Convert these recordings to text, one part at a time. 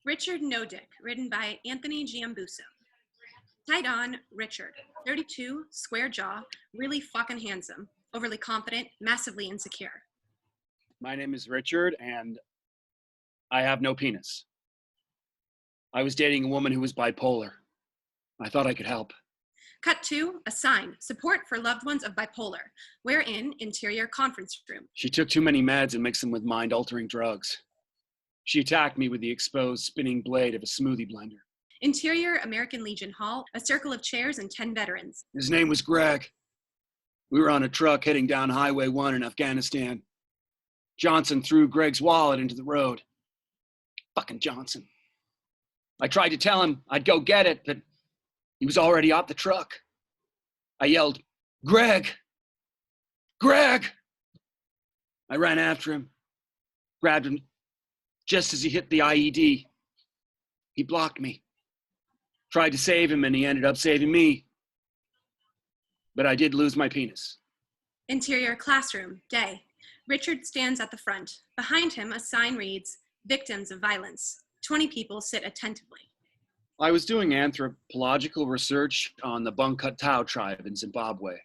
Richard No Dick, written by Anthony Giambuso. Tied on, Richard, 32, square jaw, really fucking handsome, overly confident, massively insecure. My name is Richard, and I have no penis. I was dating a woman who was bipolar. I thought I could help. Cut to, a sign, support for loved ones of bipolar, wherein, interior conference room. She took too many meds and mixed them with mind-altering drugs. She attacked me with the exposed spinning blade of a smoothie blender. Interior American Legion Hall, a circle of chairs and 10 veterans. His name was Greg. We were on a truck heading down Highway 1 in Afghanistan. Johnson threw Greg's wallet into the road. Fucking Johnson. I tried to tell him I'd go get it, but he was already off the truck. I yelled, "Greg! Greg!" I ran after him, grabbed him just as he hit the IED. He blocked me. Tried to save him, and he ended up saving me. But I did lose my penis. Interior classroom, day. Richard stands at the front. Behind him, a sign reads, "Victims of Violence." 20 people sit attentively. I was doing anthropological research on the Bunkatao tribe in Zimbabwe.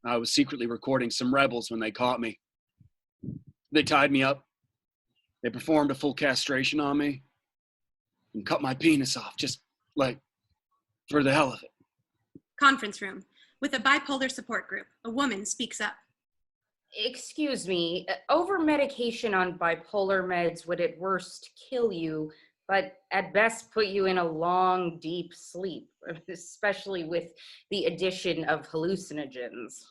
I was secretly recording some rebels when they caught me. They tied me up. They performed a full castration on me and cut my penis off, just like for the hell of it. Conference room. With a bipolar support group, a woman speaks up. Excuse me, over-medication on bipolar meds would at worst kill you, but at best put you in a long, deep sleep, especially with the addition of hallucinogens.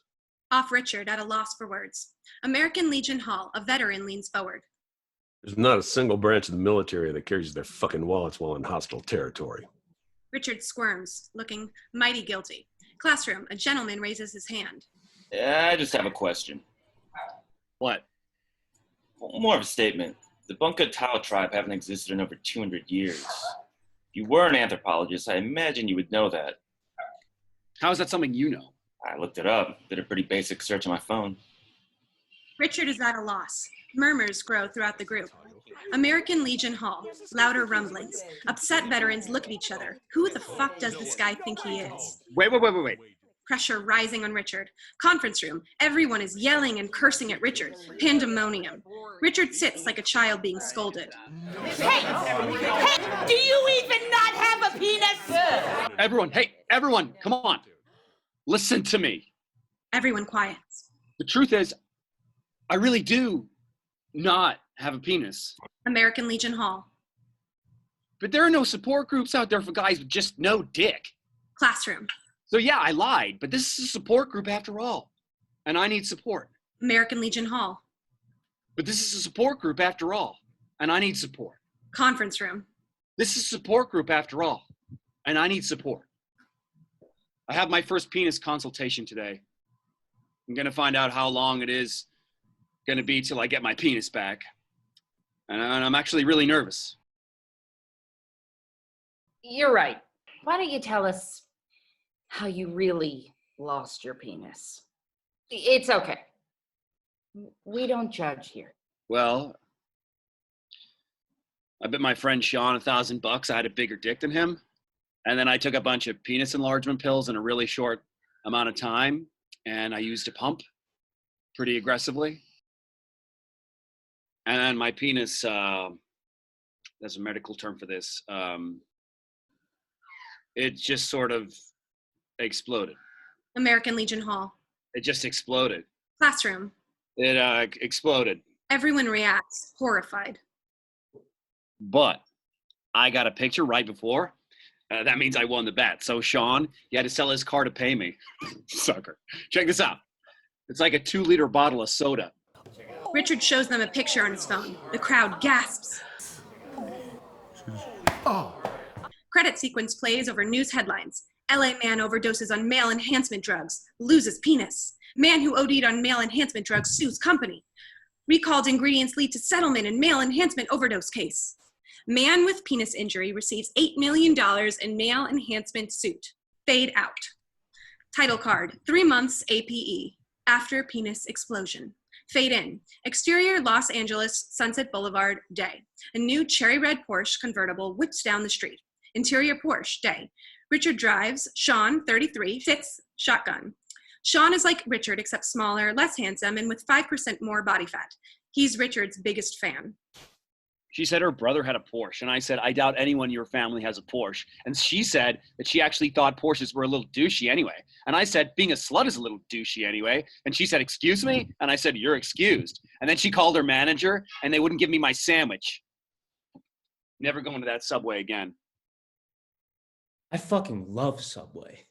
Off Richard at a loss for words. American Legion Hall, a veteran leans forward. There's not a single branch of the military that carries their fucking wallets while in hostile territory. Richard squirms, looking mighty guilty. Classroom, a gentleman raises his hand. I just have a question. What? More of a statement. The Bunkatao tribe haven't existed in over 200 years. If you were an anthropologist, I imagine you would know that. How is that something you know? I looked it up, did a pretty basic search on my phone. Richard is at a loss. Murmurs grow throughout the group. American Legion Hall, louder rumblings. Upset veterans look at each other. Who the fuck does this guy think he is? Wait. Pressure rising on Richard. Conference room. Everyone is yelling and cursing at Richard. Pandemonium. Richard sits like a child being scolded. Hey, do you even not have a penis? Everyone, come on. Listen to me. Everyone quiets. The truth is, I really do not have a penis. American Legion Hall. But there are no support groups out there for guys with just no dick. Classroom. So yeah, I lied, but this is a support group after all. And I need support. American Legion Hall. But this is a support group after all. And I need support. Conference room. This is a support group after all. And I need support. I have my first penis consultation today. I'm gonna find out how long it is gonna be till I get my penis back. And I'm actually really nervous. You're right. Why don't you tell us how you really lost your penis? It's okay. We don't judge here. Well, I bet my friend Sean $1,000 I had a bigger dick than him. And then I took a bunch of penis enlargement pills in a really short amount of time. And I used a pump pretty aggressively. And then my penis, there's a medical term for this. It just sort of exploded. American Legion Hall. It just exploded. Classroom. It exploded. Everyone reacts, horrified. But I got a picture right before. That means I won the bet. So Sean, he had to sell his car to pay me. Sucker. Check this out. It's like a 2-liter bottle of soda. Richard shows them a picture on his phone. The crowd gasps. Credit sequence plays over news headlines. LA man overdoses on male enhancement drugs, loses penis. Man who OD'd on male enhancement drugs sues company. Recalled ingredients lead to settlement in male enhancement overdose case. Man with penis injury receives $8 million in male enhancement suit. Fade out. Title card, 3 months APE, after penis explosion. Fade in. Exterior Los Angeles, Sunset Boulevard, day. A new cherry red Porsche convertible whips down the street. Interior Porsche, day. Richard drives. Sean, 33, sits, shotgun. Sean is like Richard, except smaller, less handsome, and with 5% more body fat. He's Richard's biggest fan. She said her brother had a Porsche, and I said, I doubt anyone in your family has a Porsche. And she said that she actually thought Porsches were a little douchey anyway. And I said, being a slut is a little douchey anyway. And she said, excuse me? And I said, you're excused. And then she called her manager, and they wouldn't give me my sandwich. Never going to that Subway again. I fucking love Subway.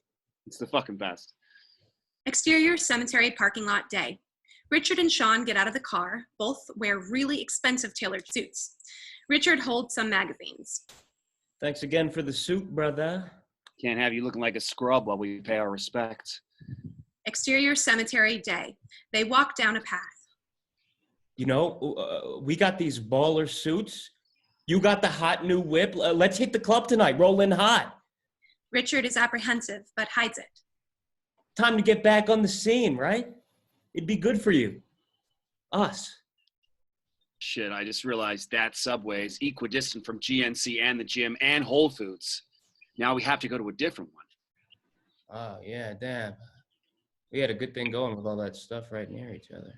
It's the fucking best. Exterior cemetery parking lot, day. Richard and Sean get out of the car. Both wear really expensive tailored suits. Richard holds some magazines. Thanks again for the suit, brother. Can't have you looking like a scrub while we pay our respects. Exterior cemetery, day. They walk down a path. You know, we got these baller suits. You got the hot new whip. Let's hit the club tonight. Roll in hot. Richard is apprehensive, but hides it. Time to get back on the scene, right? It'd be good for you. Us. Shit, I just realized that Subway is equidistant from GNC and the gym and Whole Foods. Now we have to go to a different one. Oh, yeah, damn. We had a good thing going with all that stuff right near each other.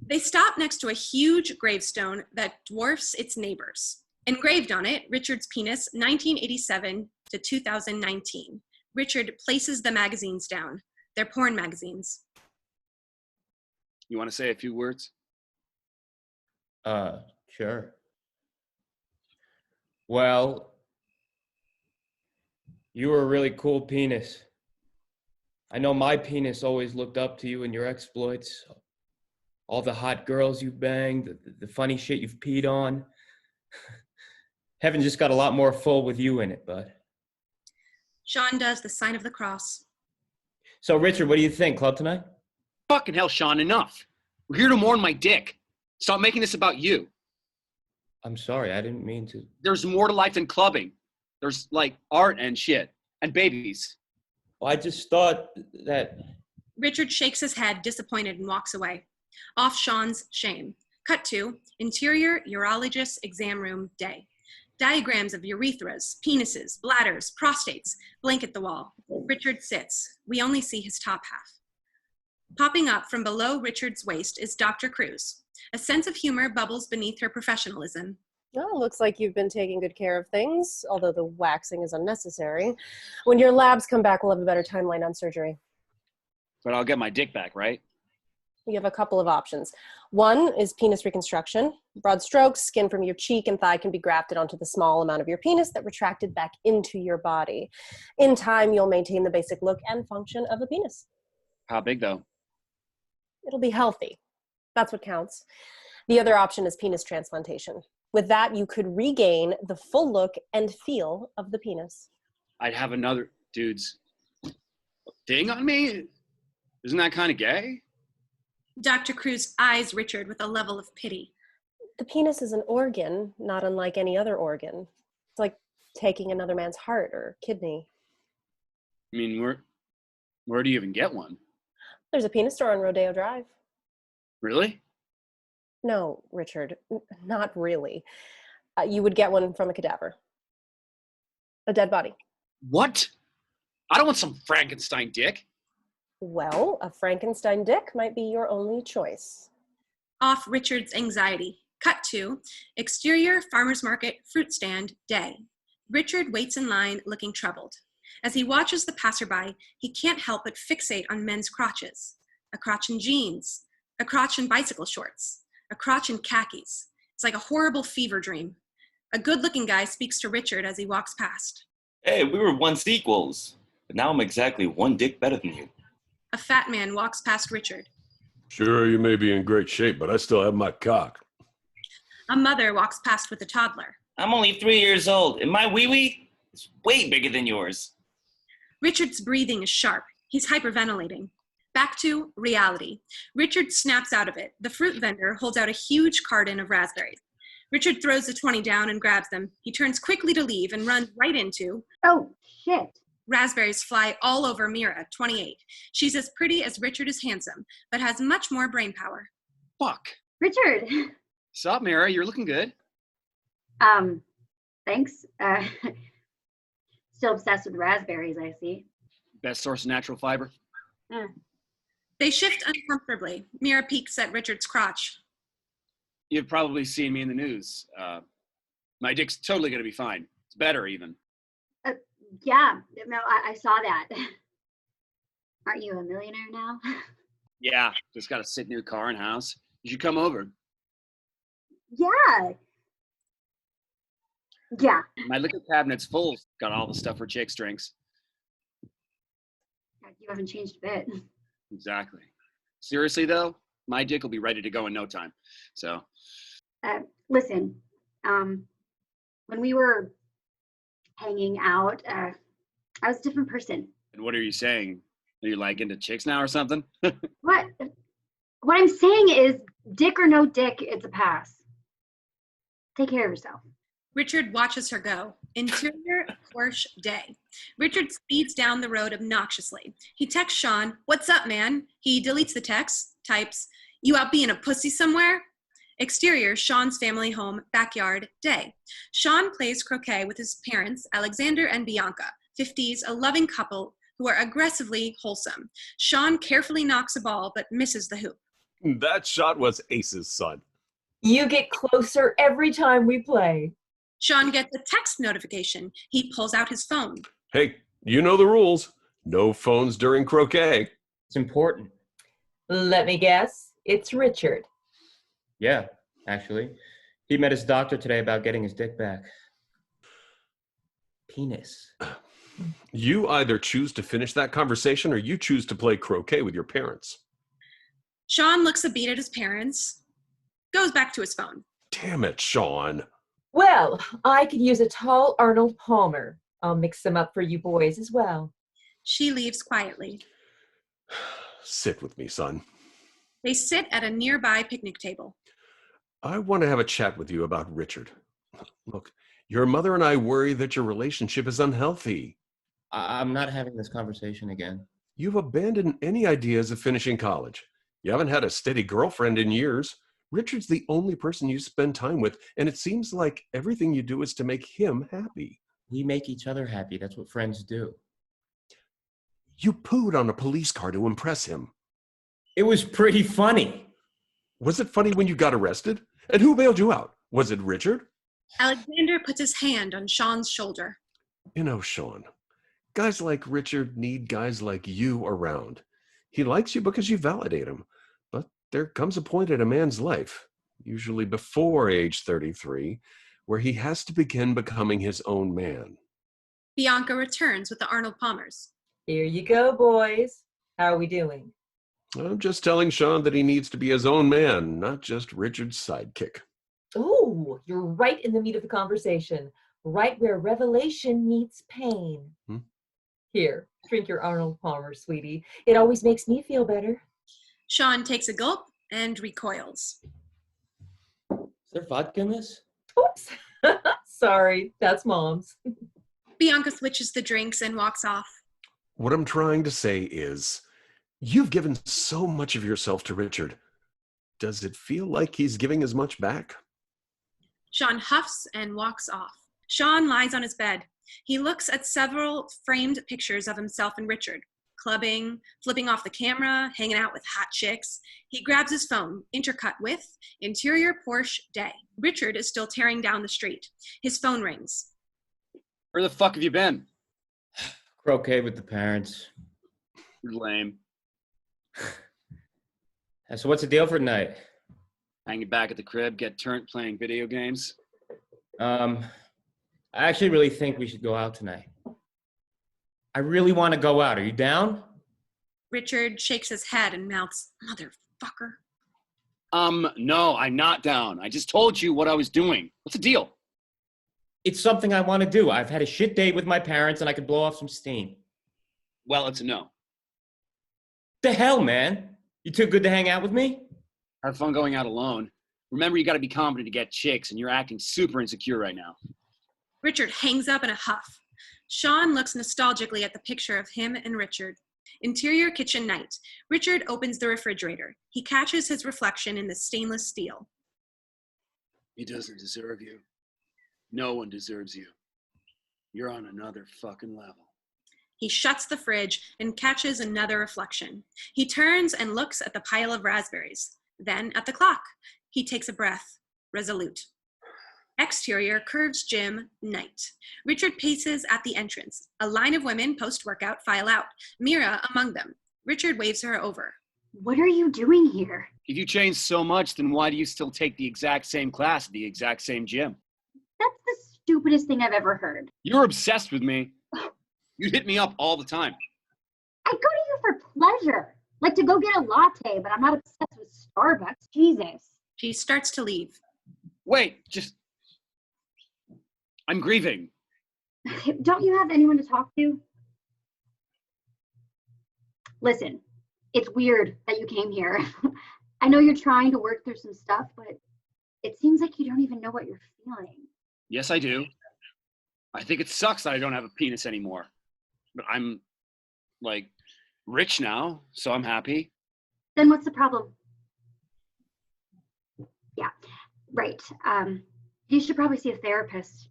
They stop next to a huge gravestone that dwarfs its neighbors. Engraved on it, Richard's penis, 1987 to 2019. Richard places the magazines down. They're porn magazines. You want to say a few words? Sure. Well, you were a really cool penis. I know my penis always looked up to you and your exploits. All the hot girls you've banged, the funny shit you've peed on. Heaven just got a lot more full with you in it, bud. Sean does the sign of the cross. So, Richard, what do you think? Club tonight? Fucking hell, Sean, enough. We're here to mourn my dick. Stop making this about you. I'm sorry, I didn't mean to. There's more to life than clubbing. There's, like, art and shit. And babies. Well, I just thought that... Richard shakes his head, disappointed, and walks away. Off Sean's shame. Cut to interior urologist exam room, day. Diagrams of urethras, penises, bladders, prostates blanket the wall. Richard sits. We only see his top half. Popping up from below Richard's waist is Dr. Cruz. A sense of humor bubbles beneath her professionalism. Well, looks like you've been taking good care of things, although the waxing is unnecessary. When your labs come back, we'll have a better timeline on surgery. But I'll get my dick back, right? You have a couple of options. One is penis reconstruction. Broad strokes, skin from your cheek and thigh can be grafted onto the small amount of your penis that retracted back into your body. In time, you'll maintain the basic look and function of a penis. How big, though? It'll be healthy. That's what counts. The other option is penis transplantation. With that, you could regain the full look and feel of the penis. I'd have another dude's thing on me? Isn't that kind of gay? Dr. Cruz eyes Richard with a level of pity. The penis is an organ, not unlike any other organ. It's like taking another man's heart or kidney. I mean, where do you even get one? There's a penis store on Rodeo Drive. Really? No, Richard, not really. You would get one from a cadaver. A dead body. What? I don't want some Frankenstein dick. Well, a Frankenstein dick might be your only choice. Off Richard's anxiety. Cut to exterior farmer's market fruit stand, day. Richard waits in line looking troubled. As he watches the passerby, he can't help but fixate on men's crotches. A crotch in jeans, a crotch in bicycle shorts, a crotch in khakis. It's like a horrible fever dream. A good-looking guy speaks to Richard as he walks past. Hey, we were once equals, but now I'm exactly one dick better than you. A fat man walks past Richard. Sure, you may be in great shape, but I still have my cock. A mother walks past with a toddler. I'm only 3 years old, and my wee-wee is way bigger than yours. Richard's breathing is sharp. He's hyperventilating. Back to reality. Richard snaps out of it. The fruit vendor holds out a huge carton of raspberries. Richard throws the 20 down and grabs them. He turns quickly to leave and runs right into... Oh, shit. Raspberries fly all over Mira, 28. She's as pretty as Richard is handsome, but has much more brain power. Fuck. Richard. Sup, Mira? You're looking good. Thanks. Still obsessed with raspberries, I see. Best source of natural fiber. They shift uncomfortably. Mira peeks at Richard's crotch. You've probably seen me in the news. My dick's totally gonna be fine. It's better even. Yeah, no, I saw that. Aren't you a millionaire now? Yeah, just got a sick new car and house. You should come over. Yeah. Yeah. My liquor cabinet's full. Got all the stuff for chicks drinks. You haven't changed a bit. Exactly. Seriously though, my dick will be ready to go in no time. So. Listen, when we were hanging out, I was a different person. And what are you saying? Are you like into chicks now or something? What I'm saying is, dick or no dick, it's a pass. Take care of yourself. Richard watches her go. Interior Porsche day. Richard speeds down the road obnoxiously. He texts Sean, "What's up, man?" He deletes the text, types, "You out being a pussy somewhere?" Exterior, Sean's family home, backyard, day. Sean plays croquet with his parents, Alexander and Bianca, 50s, a loving couple who are aggressively wholesome. Sean carefully knocks a ball but misses the hoop. That shot was Ace's, son. You get closer every time we play. Sean gets a text notification. He pulls out his phone. Hey, you know the rules. No phones during croquet. It's important. Let me guess. It's Richard. Yeah, actually. He met his doctor today about getting his dick back. Penis. You either choose to finish that conversation or you choose to play croquet with your parents. Sean looks a beat at his parents, goes back to his phone. Damn it, Sean. Well, I could use a tall Arnold Palmer. I'll mix them up for you boys as well. She leaves quietly. Sit with me, son. They sit at a nearby picnic table. I want to have a chat with you about Richard. Look, your mother and I worry that your relationship is unhealthy. I'm not having this conversation again. You've abandoned any ideas of finishing college. You haven't had a steady girlfriend in years. Richard's the only person you spend time with, and it seems like everything you do is to make him happy. We make each other happy. That's what friends do. You pooed on a police car to impress him. It was pretty funny. Was it funny when you got arrested? And who bailed you out? Was it Richard? Alexander puts his hand on Sean's shoulder. You know, Sean, guys like Richard need guys like you around. He likes you because you validate him. But there comes a point in a man's life, usually before age 33, where he has to begin becoming his own man. Bianca returns with the Arnold Palmers. Here you go, boys. How are we doing? I'm just telling Sean that he needs to be his own man, not just Richard's sidekick. Oh, you're right in the meat of the conversation. Right where revelation meets pain. Here, drink your Arnold Palmer, sweetie. It always makes me feel better. Sean takes a gulp and recoils. Is there vodka in this? Oops. Sorry, that's Mom's. Bianca switches the drinks and walks off. What I'm trying to say is, you've given so much of yourself to Richard. Does it feel like he's giving as much back? Sean huffs and walks off. Sean lies on his bed. He looks at several framed pictures of himself and Richard, clubbing, flipping off the camera, hanging out with hot chicks. He grabs his phone, intercut with interior Porsche day. Richard is still tearing down the street. His phone rings. Where the fuck have you been? Croquet with the parents. You're lame. So what's the deal for tonight? Hanging back at the crib, get turned playing video games. I actually really think we should go out tonight. I really want to go out. Are you down? Richard shakes his head and mouths, "Motherfucker." No, I'm not down. I just told you what I was doing. What's the deal? It's something I want to do. I've had a shit date with my parents and I could blow off some steam. Well, it's a no. The hell, man? You too good to hang out with me? Have fun going out alone. Remember, you gotta be confident to get chicks, and you're acting super insecure right now. Richard hangs up in a huff. Sean looks nostalgically at the picture of him and Richard. Interior kitchen night. Richard opens the refrigerator. He catches his reflection in the stainless steel. He doesn't deserve you. No one deserves you. You're on another fucking level. He shuts the fridge and catches another reflection. He turns and looks at the pile of raspberries, then at the clock. He takes a breath, resolute. Exterior Curves Gym night. Richard paces at the entrance. A line of women post-workout file out, Mira among them. Richard waves her over. What are you doing here? If you changed so much, then why do you still take the exact same class at the exact same gym? That's the stupidest thing I've ever heard. You're obsessed with me. You hit me up all the time. I go to you for pleasure. Like to go get a latte, but I'm not obsessed with Starbucks. Jesus. She starts to leave. Wait, I'm grieving. Don't you have anyone to talk to? Listen, it's weird that you came here. I know you're trying to work through some stuff, but it seems like you don't even know what you're feeling. Yes, I do. I think it sucks that I don't have a penis anymore. But I'm, rich now, so I'm happy. Then what's the problem? Yeah, right. You should probably see a therapist.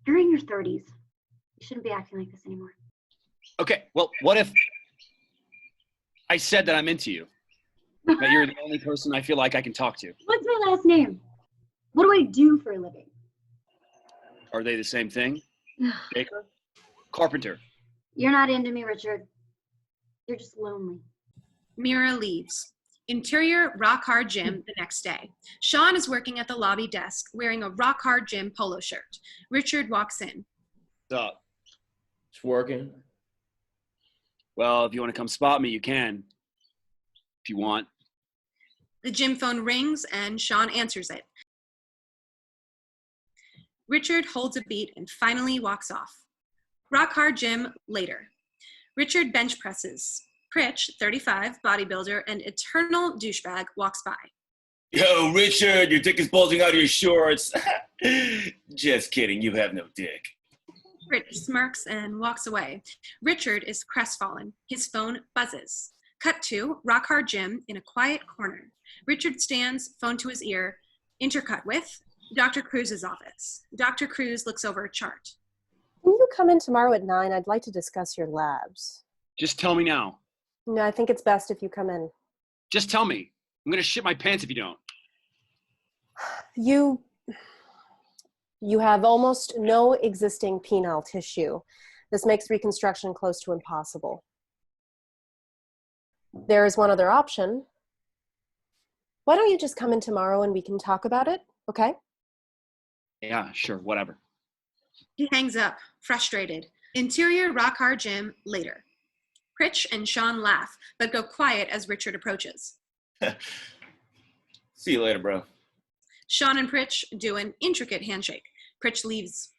You're in your 30s. You shouldn't be acting like this anymore. Okay, well, what if I said that I'm into you? That you're the only person I feel like I can talk to? What's my last name? What do I do for a living? Are they the same thing? Baker? Carpenter? You're not into me, Richard. You're just lonely. Mira leaves. Interior Rock Hard Gym the next day. Sean is working at the lobby desk wearing a Rock Hard Gym polo shirt. Richard walks in. What's up? It's working. Well, if you want to come spot me, you can. If you want. The gym phone rings and Sean answers it. Richard holds a beat and finally walks off. Rock Hard Gym later. Richard bench presses. Pritch, 35, bodybuilder, and eternal douchebag walks by. Yo, Richard, your dick is bulging out of your shorts. Just kidding, you have no dick. Pritch smirks and walks away. Richard is crestfallen. His phone buzzes. Cut to Rock Hard Gym in a quiet corner. Richard stands, phone to his ear. Intercut with Dr. Cruz's office. Dr. Cruz looks over a chart. Can you come in tomorrow at 9? I'd like to discuss your labs. Just tell me now. No, I think it's best if you come in. Just tell me. I'm going to shit my pants if you don't. You have almost no existing penile tissue. This makes reconstruction close to impossible. There is one other option. Why don't you just come in tomorrow and we can talk about it, okay? Yeah, sure, whatever. He hangs up, frustrated. Interior Rock Hard Gym later. Pritch and Sean laugh, but go quiet as Richard approaches. See you later, bro. Sean and Pritch do an intricate handshake. Pritch leaves.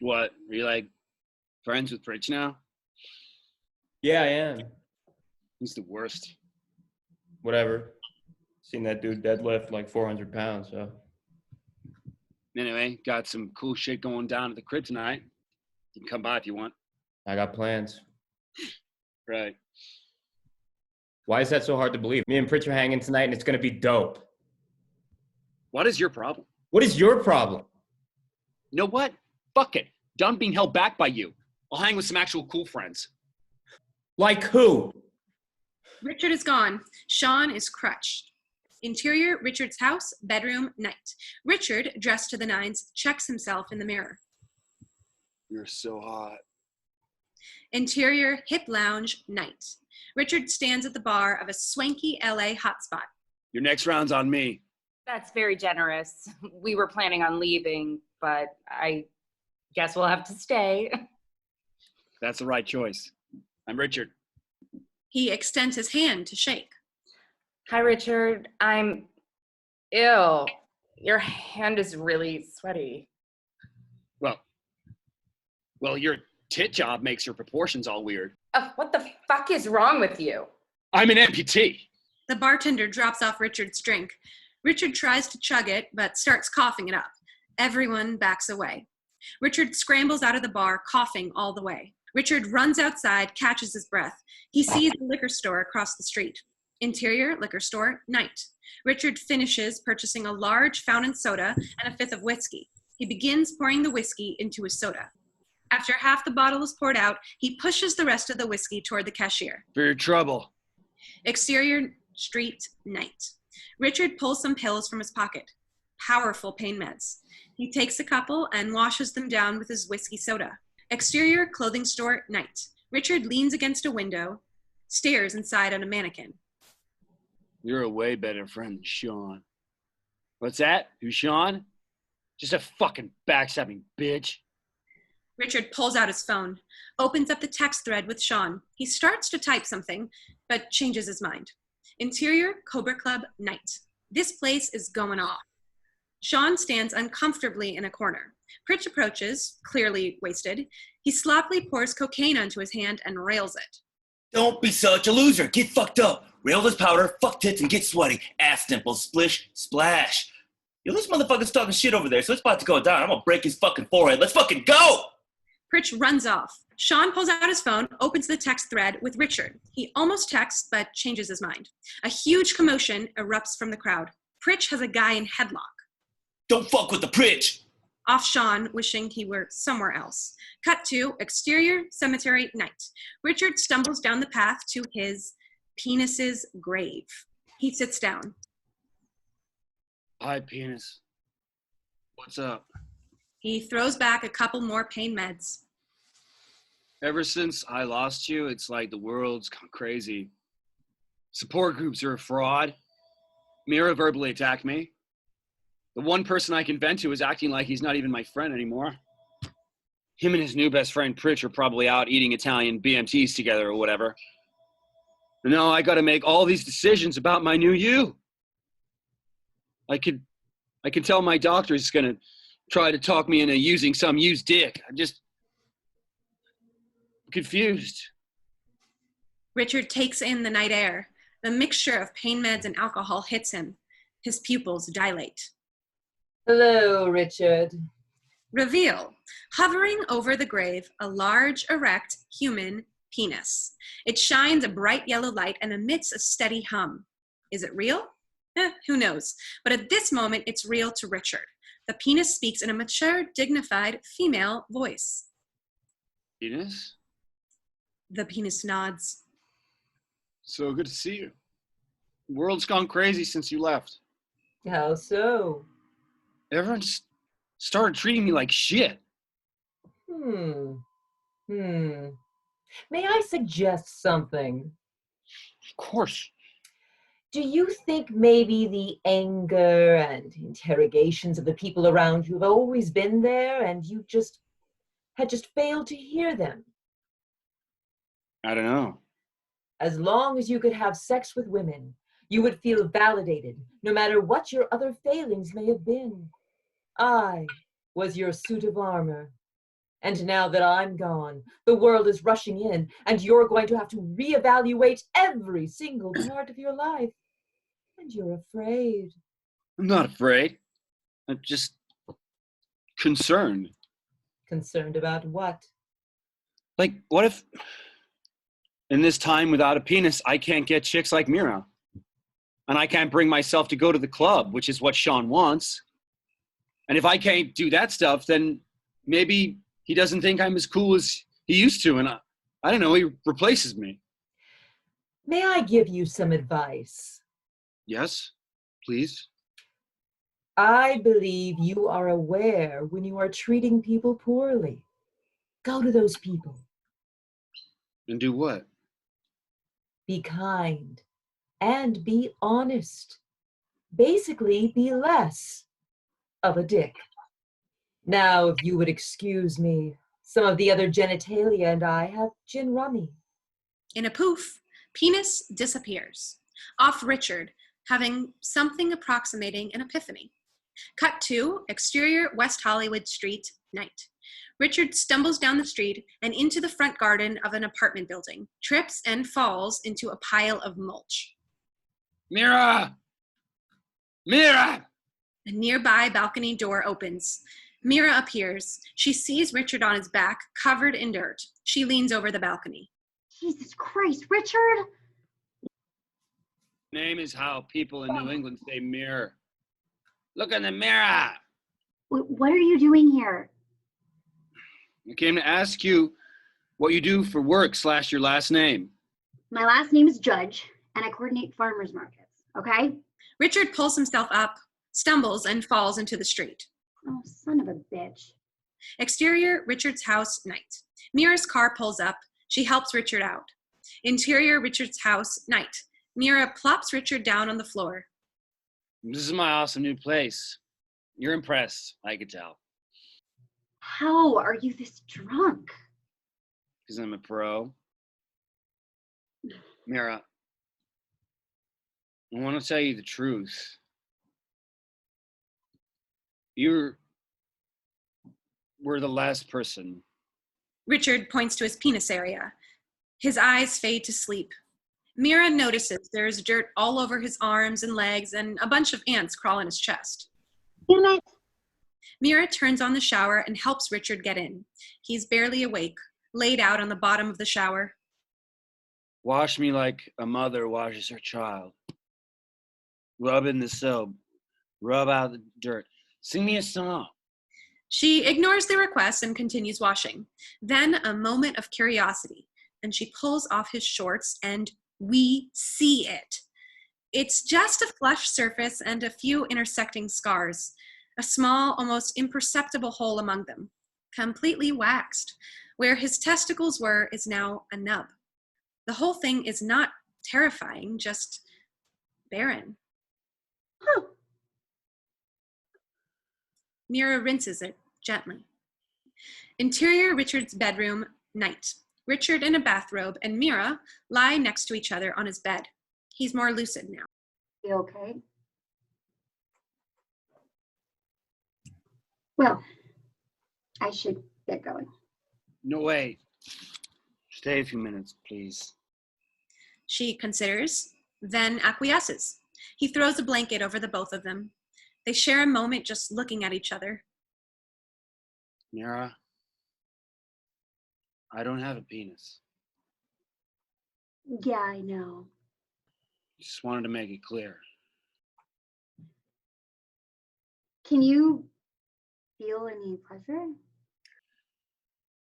What? Are you friends with Pritch now? Yeah, I am. He's the worst. Whatever. Seen that dude deadlift 400 pounds, so. Anyway, got some cool shit going down at the crib tonight. You can come by if you want. I got plans. Right. Why is that so hard to believe? Me and Pritch are hanging tonight and it's gonna be dope. What is your problem? What is your problem? You know what? Fuck it. Done being held back by you. I'll hang with some actual cool friends. Like who? Richard is gone. Sean is crutched. Interior Richard's house, bedroom, night. Richard, dressed to the nines, checks himself in the mirror. You're so hot. Interior hip lounge, night. Richard stands at the bar of a swanky LA hotspot. Your next round's on me. That's very generous. We were planning on leaving, but I guess we'll have to stay. That's the right choice. I'm Richard. He extends his hand to shake. Hi, Richard. I'm ill. Your hand is really sweaty. Well, your tit job makes your proportions all weird. What the fuck is wrong with you? I'm an amputee. The bartender drops off Richard's drink. Richard tries to chug it, but starts coughing it up. Everyone backs away. Richard scrambles out of the bar, coughing all the way. Richard runs outside, catches his breath. He sees the liquor store across the street. Interior, liquor store, night. Richard finishes purchasing a large fountain soda and a fifth of whiskey. He begins pouring the whiskey into his soda. After half the bottle is poured out, he pushes the rest of the whiskey toward the cashier. For your trouble. Exterior, street, night. Richard pulls some pills from his pocket. Powerful pain meds. He takes a couple and washes them down with his whiskey soda. Exterior, clothing store, night. Richard leans against a window, stares inside at a mannequin. You're a way better friend than Sean. What's that? Who's Sean? Just a fucking backstabbing bitch. Richard pulls out his phone, opens up the text thread with Sean. He starts to type something, but changes his mind. Interior, Cobra Club, night. This place is going off. Sean stands uncomfortably in a corner. Pritch approaches, clearly wasted. He sloppily pours cocaine onto his hand and rails it. Don't be such a loser. Get fucked up. Rail this powder, fuck tits, and get sweaty. Ass dimples, splish, splash. Yo, this motherfucker's talking shit over there, so it's about to go down. I'm gonna break his fucking forehead. Let's fucking go! Pritch runs off. Sean pulls out his phone, opens the text thread with Richard. He almost texts, but changes his mind. A huge commotion erupts from the crowd. Pritch has a guy in headlock. Don't fuck with the Pritch! Off Sean, wishing he were somewhere else. Cut to exterior, cemetery, night. Richard stumbles down the path to his penis's grave. He sits down. Hi, penis. What's up? He throws back a couple more pain meds. Ever since I lost you, it's like the world's gone crazy. Support groups are a fraud. Mira verbally attacked me. The one person I can vent to is acting like he's not even my friend anymore. Him and his new best friend, Pritch, are probably out eating Italian BMTs together or whatever. And now I gotta make all these decisions about my new you. I could tell my doctor's gonna try to talk me into using some used dick. I'm just confused. Richard takes in the night air. The mixture of pain meds and alcohol hits him. His pupils dilate. Hello, Richard. Reveal. Hovering over the grave, a large, erect, human penis. It shines a bright yellow light and emits a steady hum. Is it real? Who knows? But at this moment, it's real to Richard. The penis speaks in a mature, dignified, female voice. Penis? The penis nods. So good to see you. The world's gone crazy since you left. How so? Everyone's started treating me like shit. May I suggest something? Of course. Do you think maybe the anger and interrogations of the people around you have always been there and you had just failed to hear them? I don't know. As long as you could have sex with women, you would feel validated, no matter what your other failings may have been. I was your suit of armor. And now that I'm gone, the world is rushing in, and you're going to have to reevaluate every single part of your life. And you're afraid. I'm not afraid. I'm just concerned. Concerned about what? Like, what if in this time without a penis, I can't get chicks like Mira? And I can't bring myself to go to the club, which is what Sean wants. And if I can't do that stuff, then maybe he doesn't think I'm as cool as he used to. And I don't know, he replaces me. May I give you some advice? Yes, please. I believe you are aware when you are treating people poorly. Go to those people. And do what? Be kind and be honest. Basically, be less of a dick. Now, if you would excuse me, some of the other genitalia and I have gin rummy. In a poof, penis disappears. Off Richard, having something approximating an epiphany. Cut to exterior West Hollywood Street, night. Richard stumbles down the street and into the front garden of an apartment building, trips and falls into a pile of mulch. Mira! Mira! A nearby balcony door opens. Mira appears. She sees Richard on his back, covered in dirt. She leans over the balcony. Jesus Christ, Richard! Name is how people in New England say mirror. Look in the mirror. What are you doing here? I came to ask you what you do for work / your last name. My last name is Judge, and I coordinate farmers markets, okay? Richard pulls himself up, stumbles, and falls into the street. Oh, son of a bitch. Exterior, Richard's house, night. Mira's car pulls up. She helps Richard out. Interior, Richard's house, night. Mira plops Richard down on the floor. This is my awesome new place. You're impressed, I could tell. How are you this drunk? Because I'm a pro. Mira, I want to tell you the truth. You were the last person. Richard points to his penis area. His eyes fade to sleep. Mira notices there's dirt all over his arms and legs, and a bunch of ants crawl in his chest. Damn it. Mira turns on the shower and helps Richard get in. He's barely awake, laid out on the bottom of the shower. Wash me like a mother washes her child. Rub in the soap. Rub out the dirt. Sing me a song. She ignores the request and continues washing. Then a moment of curiosity, and she pulls off his shorts, and we see it. It's just a flesh surface and a few intersecting scars. A small, almost imperceptible hole among them, completely waxed. Where his testicles were is now a nub. The whole thing is not terrifying, just barren. Huh. Mira rinses it gently. Interior, Richard's bedroom, night. Richard in a bathrobe and Mira lie next to each other on his bed. He's more lucid now. You okay? Well, I should get going. No, wait. Stay a few minutes, please. She considers, then acquiesces. He throws a blanket over the both of them. They share a moment just looking at each other. Mira, I don't have a penis. Yeah, I know. Just wanted to make it clear. Can you feel any pleasure?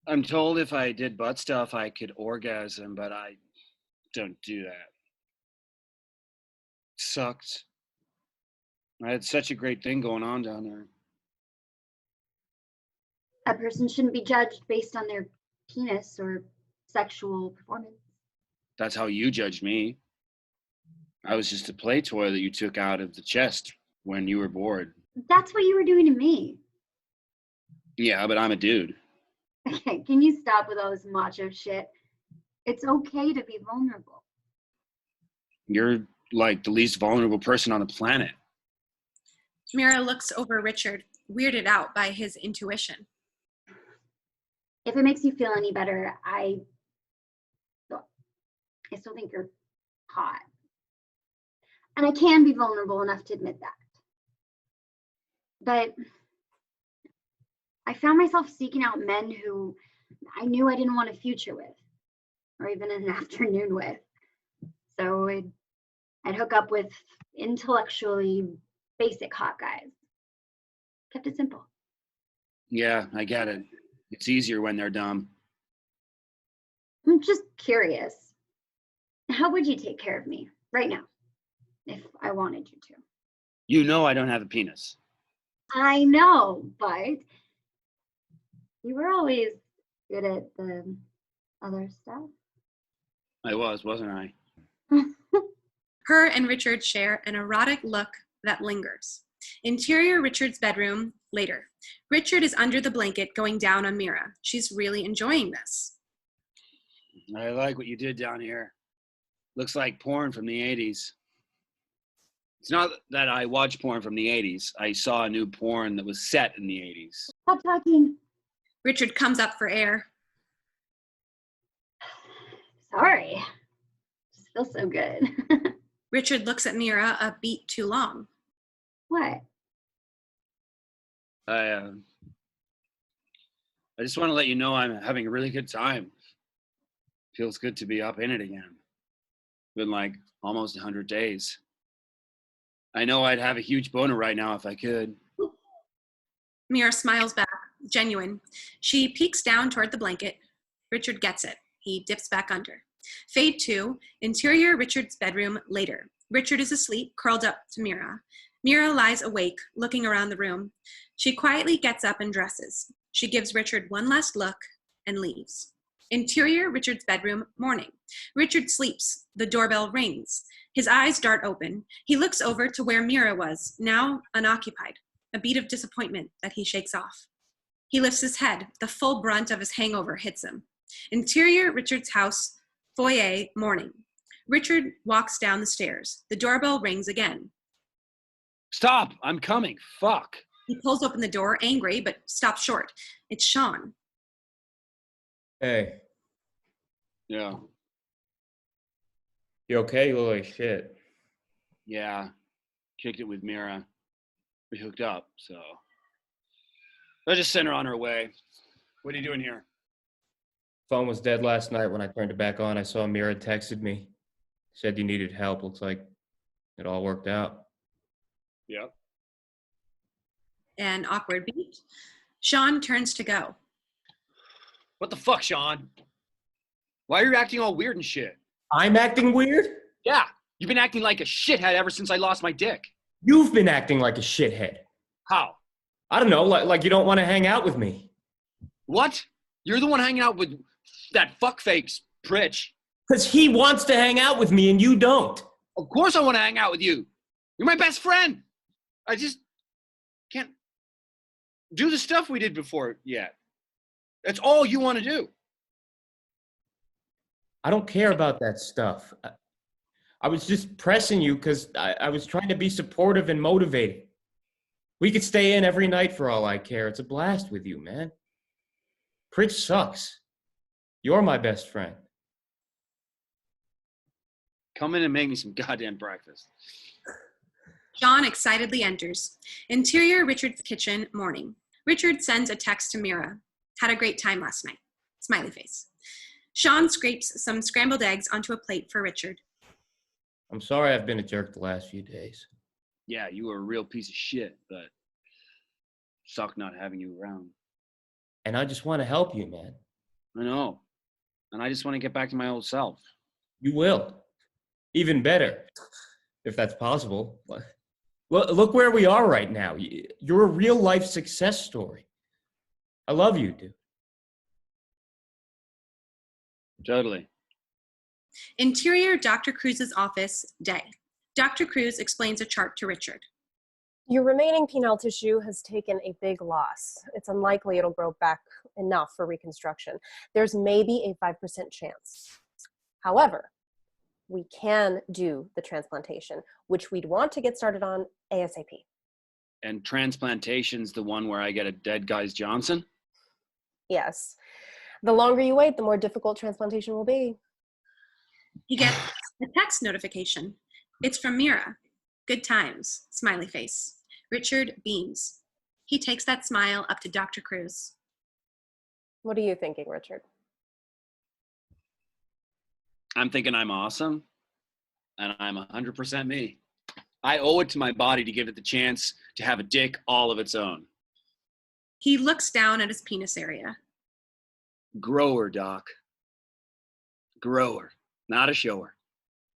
I'm told if I did butt stuff, I could orgasm, but I don't do that. Sucked. I had such a great thing going on down there. A person shouldn't be judged based on their penis or sexual performance. That's how you judged me. I was just a play toy that you took out of the chest when you were bored. That's what you were doing to me. Yeah, but I'm a dude. Okay, can you stop with all this macho shit? It's okay to be vulnerable. You're like the least vulnerable person on the planet. Mira looks over Richard, weirded out by his intuition. If it makes you feel any better, I still think you're hot. And I can be vulnerable enough to admit that. But I found myself seeking out men who I knew I didn't want a future with, or even an afternoon with. So I'd hook up with intellectually basic hot guys. Kept it simple. Yeah, I get it. It's easier when they're dumb. I'm just curious. How would you take care of me right now, if I wanted you to? You know I don't have a penis. I know, but you were always good at the other stuff. I was, wasn't I? Her and Richard share an erotic look that lingers. Interior, Richard's bedroom, later. Richard is under the blanket going down on Mira. She's really enjoying this. I like what you did down here. Looks like porn from the 80s. It's not that I watch porn from the 80s. I saw a new porn that was set in the 80s. Stop talking. Richard comes up for air. Sorry. Just feels so good. Richard looks at Mira a beat too long. What? I I just want to let you know I'm having a really good time. Feels good to be up in it again. Been like almost 100 days. I know I'd have a huge boner right now if I could. Mira smiles back, genuine. She peeks down toward the blanket. Richard gets it. He dips back under. Fade 2, interior Richard's bedroom later. Richard is asleep, curled up to Mira. Mira lies awake, looking around the room. She quietly gets up and dresses. She gives Richard one last look and leaves. Interior Richard's bedroom, morning. Richard sleeps. The doorbell rings. His eyes dart open. He looks over to where Mira was, now unoccupied, a beat of disappointment that he shakes off. He lifts his head. The full brunt of his hangover hits him. Interior Richard's house, foyer, morning. Richard walks down the stairs. The doorbell rings again. Stop! I'm coming. Fuck. He pulls open the door, angry, but stops short. It's Sean. Hey, Yeah. you okay? You look like shit. Yeah. Kicked it with Mira. We hooked up, so I just sent her on her way. What are you doing here? Phone was dead last night. When I turned it back on, I saw Mira texted me. Said you needed help. Looks like it all worked out. Yep. An awkward beat. Sean turns to go. What the fuck, Sean? Why are you acting all weird and shit? I'm acting weird? Yeah, you've been acting like a shithead ever since I lost my dick. You've been acting like a shithead. How? I don't know, like you don't want to hang out with me. What? You're the one hanging out with that fuckface, Pritch. Because he wants to hang out with me and you don't. Of course I want to hang out with you. You're my best friend. I just can't do the stuff we did before yet. That's all you want to do. I don't care about that stuff. I was just pressing you because I was trying to be supportive and motivating. We could stay in every night for all I care. It's a blast with you, man. Pritch sucks. You're my best friend. Come in and make me some goddamn breakfast. Sean excitedly enters. Interior Richard's kitchen, morning. Richard sends a text to Mira. Had a great time last night. Smiley face. Sean scrapes some scrambled eggs onto a plate for Richard. I'm sorry I've been a jerk the last few days. Yeah, you were a real piece of shit, but sucked not having you around. And I just want to help you, man. I know. And I just want to get back to my old self. You will. Even better, if that's possible. Look where we are right now. You're a real life success story. I love you, dude. Totally. Interior Dr. Cruz's office, day. Dr. Cruz explains a chart to Richard. Your remaining penile tissue has taken a big loss. It's unlikely it'll grow back enough for reconstruction. There's maybe a 5% chance. However, we can do the transplantation, which we'd want to get started on ASAP. And transplantation's the one where I get a dead guy's Johnson? Yes. The longer you wait, the more difficult transplantation will be. He gets a text notification. It's from Mira. Good times, smiley face. Richard beams. He takes that smile up to Dr. Cruz. What are you thinking, Richard? I'm thinking I'm awesome, and I'm 100% me. I owe it to my body to give it the chance to have a dick all of its own. He looks down at his penis area. Grower, Doc. Grower, not a shower.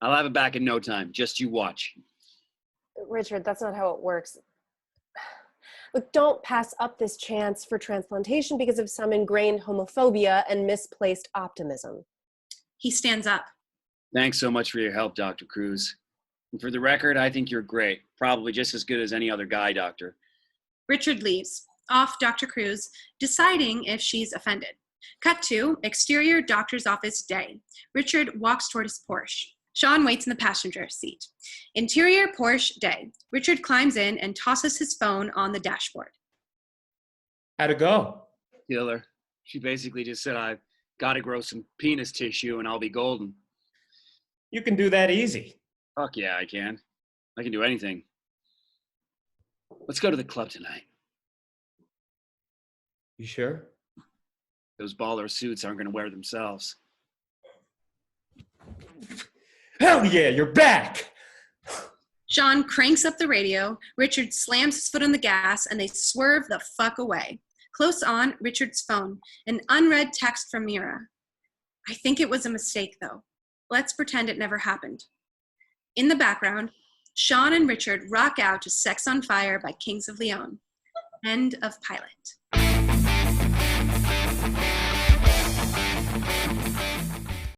I'll have it back in no time. Just you watch. Richard, that's not how it works. Look, don't pass up this chance for transplantation because of some ingrained homophobia and misplaced optimism. He stands up. Thanks so much for your help, Dr. Cruz. And for the record, I think you're great. Probably just as good as any other guy doctor. Richard leaves. Off Dr. Cruz, deciding if she's offended. Cut to exterior doctor's office, day. Richard walks toward his Porsche. Sean waits in the passenger seat. Interior Porsche, day. Richard climbs in and tosses his phone on the dashboard. How'd it go? Killer. She basically just said, I've got to grow some penis tissue and I'll be golden. You can do that easy. Fuck yeah, I can. I can do anything. Let's go to the club tonight. You sure? Those baller suits aren't going to wear themselves. Hell yeah, you're back! Sean cranks up the radio, Richard slams his foot on the gas, and they swerve the fuck away. Close on, Richard's phone, an unread text from Mira. I think it was a mistake, though. Let's pretend it never happened. In the background, Sean and Richard rock out to Sex on Fire by Kings of Leon. End of pilot.